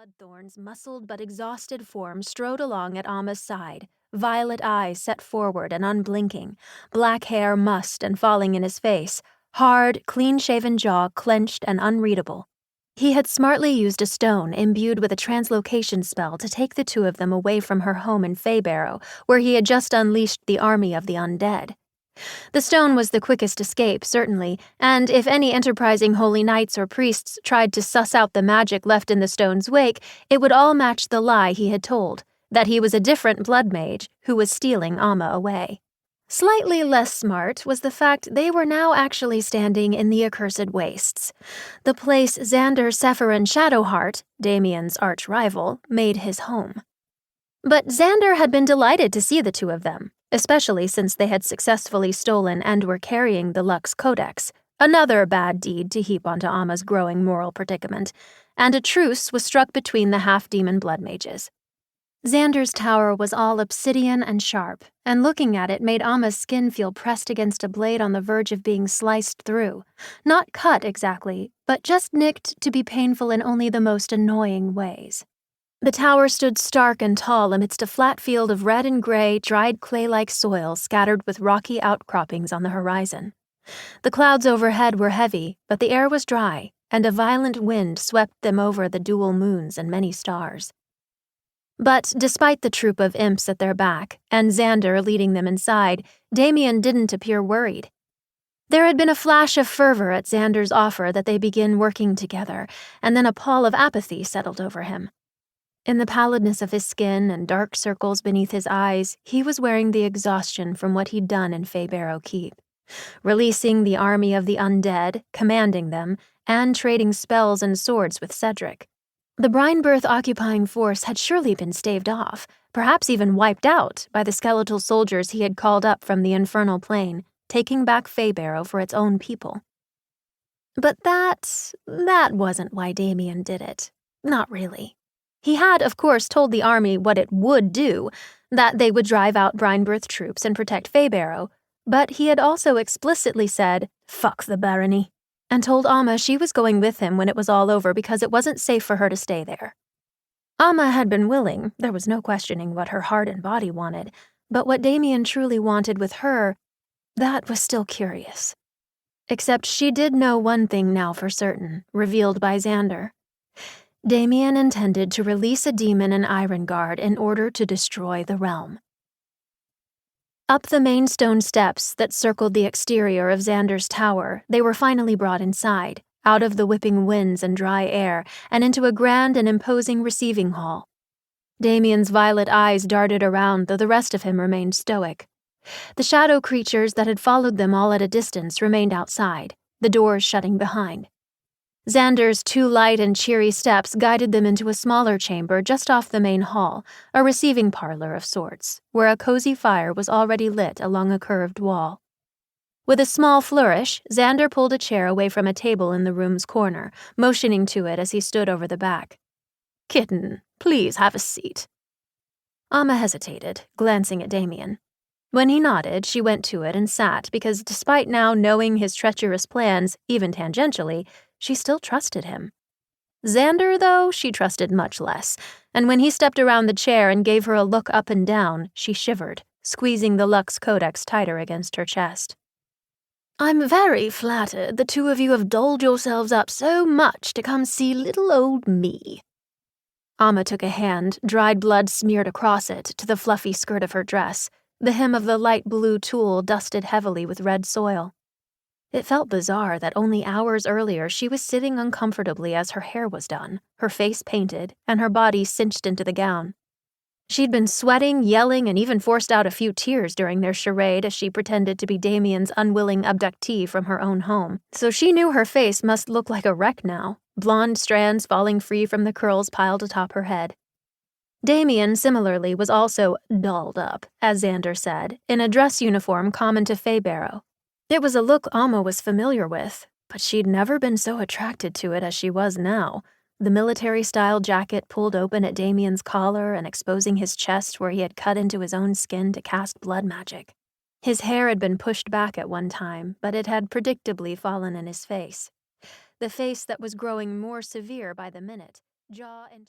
Bloodthorne's muscled but exhausted form strode along at Amma's side, violet eyes set forward and unblinking, black hair mussed and falling in his face, hard, clean-shaven jaw clenched and unreadable. He had smartly used a stone imbued with a translocation spell to take the two of them away from her home in Faebarrow, where he had just unleashed the army of the undead. The stone was the quickest escape, certainly, and if any enterprising holy knights or priests tried to suss out the magic left in the stone's wake, it would all match the lie he had told, that he was a different blood mage who was stealing Amma away. Slightly less smart was the fact they were now actually standing in the accursed wastes, the place Xander Sephiron Shadowheart, Damien's arch-rival, made his home. But Xander had been delighted to see the two of them, especially since they had successfully stolen and were carrying the Lux Codex, another bad deed to heap onto Amma's growing moral predicament, and a truce was struck between the half-demon blood mages. Xander's tower was all obsidian and sharp, and looking at it made Amma's skin feel pressed against a blade on the verge of being sliced through. Not cut exactly, but just nicked to be painful in only the most annoying ways. The tower stood stark and tall amidst a flat field of red and gray, dried clay-like soil scattered with rocky outcroppings on the horizon. The clouds overhead were heavy, but the air was dry, and a violent wind swept them over the dual moons and many stars. But despite the troop of imps at their back, and Xander leading them inside, Damien didn't appear worried. There had been a flash of fervor at Xander's offer that they begin working together, and then a pall of apathy settled over him. In the pallidness of his skin and dark circles beneath his eyes, he was wearing the exhaustion from what he'd done in Faebarrow Keep, releasing the army of the undead, commanding them, and trading spells and swords with Cedric. The Brinebirth occupying force had surely been staved off, perhaps even wiped out by the skeletal soldiers he had called up from the infernal plane, taking back Faebarrow for its own people. But that wasn't why Damien did it. Not really. He had, of course, told the army what it would do, that they would drive out Brinebirth troops and protect Faebarrow, but he had also explicitly said, "Fuck the barony," and told Amma she was going with him when it was all over because it wasn't safe for her to stay there. Amma had been willing, there was no questioning what her heart and body wanted, but what Damien truly wanted with her, that was still curious. Except she did know one thing now for certain, revealed by Xander. Damien intended to release a demon in Irongard in order to destroy the realm. Up the main stone steps that circled the exterior of Xander's tower, they were finally brought inside, out of the whipping winds and dry air, and into a grand and imposing receiving hall. Damien's violet eyes darted around, though the rest of him remained stoic. The shadow creatures that had followed them all at a distance remained outside, the doors shutting behind. Xander's two light and cheery steps guided them into a smaller chamber just off the main hall, a receiving parlor of sorts, where a cozy fire was already lit along a curved wall. With a small flourish, Xander pulled a chair away from a table in the room's corner, motioning to it as he stood over the back. "Kitten, please have a seat." Amma hesitated, glancing at Damien. When he nodded, she went to it and sat because despite now knowing his treacherous plans, even tangentially, she still trusted him. Xander, though, she trusted much less, and when he stepped around the chair and gave her a look up and down, she shivered, squeezing the Lux Codex tighter against her chest. "I'm very flattered the two of you have dolled yourselves up so much to come see little old me." Amma took a hand, dried blood smeared across it, to the fluffy skirt of her dress, the hem of the light blue tulle dusted heavily with red soil. It felt bizarre that only hours earlier she was sitting uncomfortably as her hair was done, her face painted, and her body cinched into the gown. She'd been sweating, yelling, and even forced out a few tears during their charade as she pretended to be Damien's unwilling abductee from her own home, so she knew her face must look like a wreck now, blonde strands falling free from the curls piled atop her head. Damien, similarly, was also dolled up, as Xander said, in a dress uniform common to Faebarrow. It was a look Amma was familiar with, but she'd never been so attracted to it as she was now, the military-style jacket pulled open at Damien's collar and exposing his chest where he had cut into his own skin to cast blood magic. His hair had been pushed back at one time, but it had predictably fallen in his face. The face that was growing more severe by the minute, jaw and